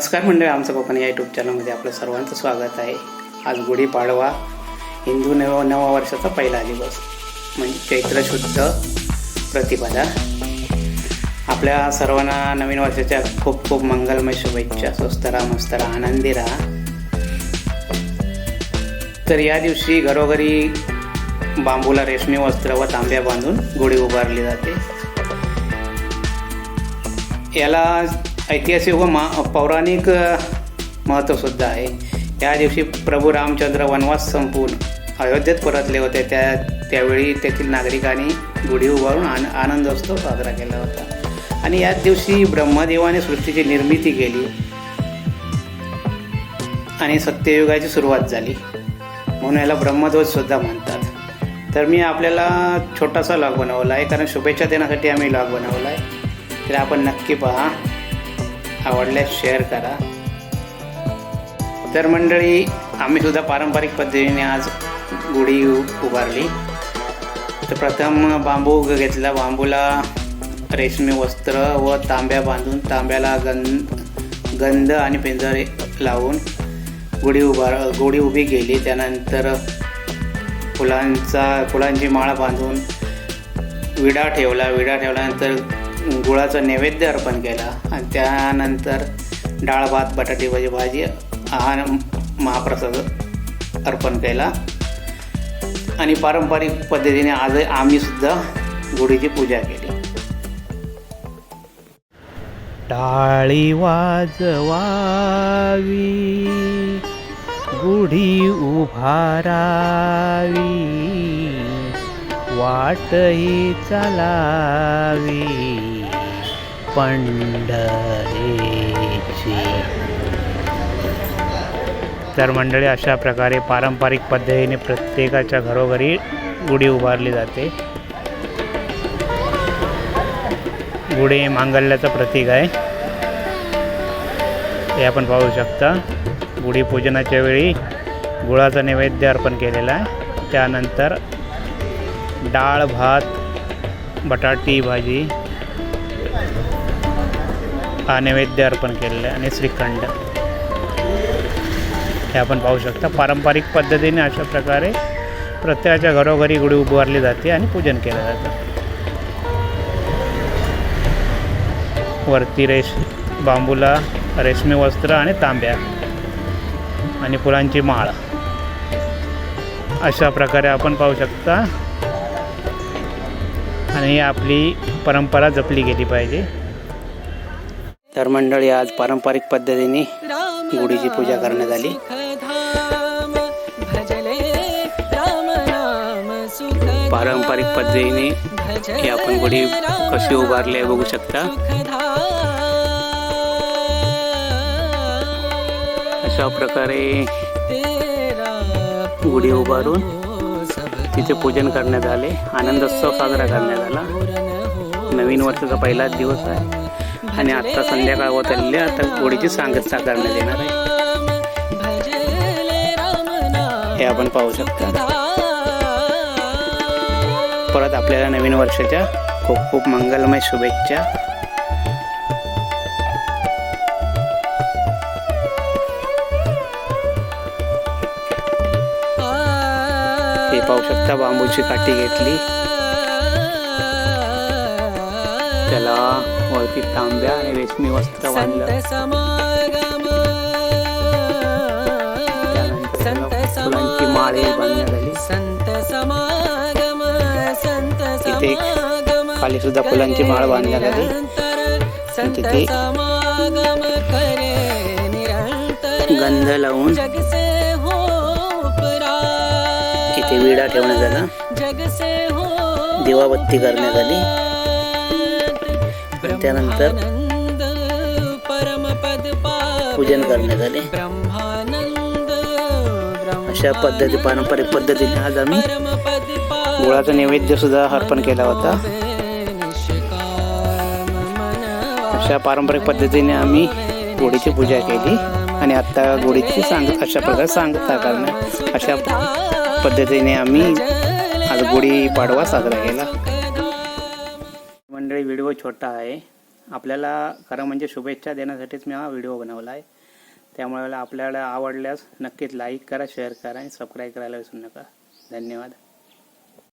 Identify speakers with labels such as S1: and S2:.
S1: नमस्कार मंडळी, आमचं कोकण या यूट्यूब चॅनलमध्ये आपलं सर्वांचं स्वागत आहे. आज गुढीपाडवा, हिंदू नवा वर्षाचा पहिला दिवस म्हणजे चैत्र शुद्ध प्रतिपदा. आपल्या सर्वांना नवीन वर्षाच्या खूप खूप मंगलमय शुभेच्छा. स्वस्त राहा, मस्त राहा, आनंदी राहा. तर या दिवशी घरोघरी बांबूला रेशमी वस्त्र व तांब्या बांधून गुढी उभारली जाते. याला ऐतिहासिक व पौराणिक महत्त्व सुद्धा आहे. या दिवशी प्रभू रामचंद्र वनवास संपवून अयोध्येत परतले होते. त्यावेळी तेथील नागरिकांनी गुढी उभारून आनंदोत्सव साजरा केला होता. आणि याच दिवशी ब्रह्मदेवाने सृष्टीची निर्मिती केली आणि सत्ययुगाची सुरुवात झाली, म्हणून याला ब्रह्मध्वज सुद्धा म्हणतात. तर मी आपल्याला छोटासा लॉग बनवला आहे, कारण शुभेच्छा देण्यासाठी आम्ही लॉग बनवला आहे. तर आपण नक्की पहा, आवडल्यास शेअर करा. तर मंडळी, आम्ही सुद्धा पारंपरिक पद्धतीने आज गुढी उभारली. तर प्रथम बांबू घेतला. बांबूला रेशमी वस्त्र व तांब्या बांधून तांब्याला गंध आणि पिंजरे लावून गुढी उभी केली. त्यानंतर फुलांची माळ बांधून विडा ठेवल्यानंतर गुळाचा नैवेद्य अर्पण केला. आणि त्यानंतर डाळ भात बटाटी भाजी हा महाप्रसाद अर्पण केला. आणि पारंपरिक पद्धतीने आज आम्ही सुद्धा गुढीची पूजा केली. टाळी वाजवावी, गुढी उभारावी, वाटही चालावी पंढरीची. तर मंडळी, अशा प्रकारे पारंपरिक पद्धतीने प्रत्येकाच्या घरोघरी गुढी उभारली जाते. गुढी मांगल्याचं प्रतीक आहे, हे आपण पाहू शकता. गुढी पूजनाच्या वेळी गुळाचा नैवेद्य अर्पण केलेला आहे. त्यानंतर डाळ भात बटाटी भाजी हा नैवेद्य अर्पण केलेला आहे आणि श्रीखंड हे आपण पाहू शकता. पारंपरिक पद्धतीने अशा प्रकारे प्रत्येकाच्या घरोघरी गुढी उभारली जाते आणि पूजन केलं जातं. वरती बांबूला रेशमी वस्त्र आणि तांब्या आणि फुलांची माळ अशा प्रकारे आपण पाहू शकता. आणि आपली परंपरा जपली गेली पाहिजे. तर मंडळी, आज पारंपरिक पद्धतीने गुढीची पूजा करण्यात आली. पारंपरिक पद्धतीने ही आपण गुढी कशी उभारली आहे बघू शकता. अशा प्रकारे गुढी उभारून तिचे पूजन करण्यात आले. आनंदोत्सव साजरा करण्यात आला. नवीन वर्षाचा पहिलाच दिवस आहे आणि आत्ता संध्याकाळ होत आलेली. आता गुढीची सांगता करण्यात येणार आहे, हे आपण पाहू शकता. परत आपल्याला नवीन वर्षाच्या खूप खूप मंगलमय शुभेच्छा. हे पाहू शकता, बांबूची काठी घेतली, त्याला वरती तांब्या आणि रेशमी वस्त्र बांधलं. त्यानंतर फुलांची माळ बांधण्यात आली. तिथे खाली सुद्धा फुलांची माळ बांधण्यात आली. तिथे गंध लावून इथे विडा ठेवण्यात आला. दिवाबत्ती करण्यात आली. त्यानंतर पूजन करण्यात आले. अशा पारंपरिक पद्धतीने आज आम्ही गुळाचा नैवेद्य सुद्धा अर्पण केला होता. अशा पारंपरिक पद्धतीने आम्ही गुढीची पूजा केली. आणि आता गुढीची अशा प्रकारे सांगता करण्यात अशा पद्धतीने आम्ही आज गुढीपाडवा साजरा केला. मंडळी, व्हिडिओ छोटा आहे, आपल्याला खरं म्हणजे शुभेच्छा देण्यासाठीच मी हा व्हिडिओ बनवला आहे. त्यामुळे आपल्याला आवडल्यास नक्कीच लाईक करा, शेअर करा आणि सबस्क्राईब करायला विसरू नका. धन्यवाद.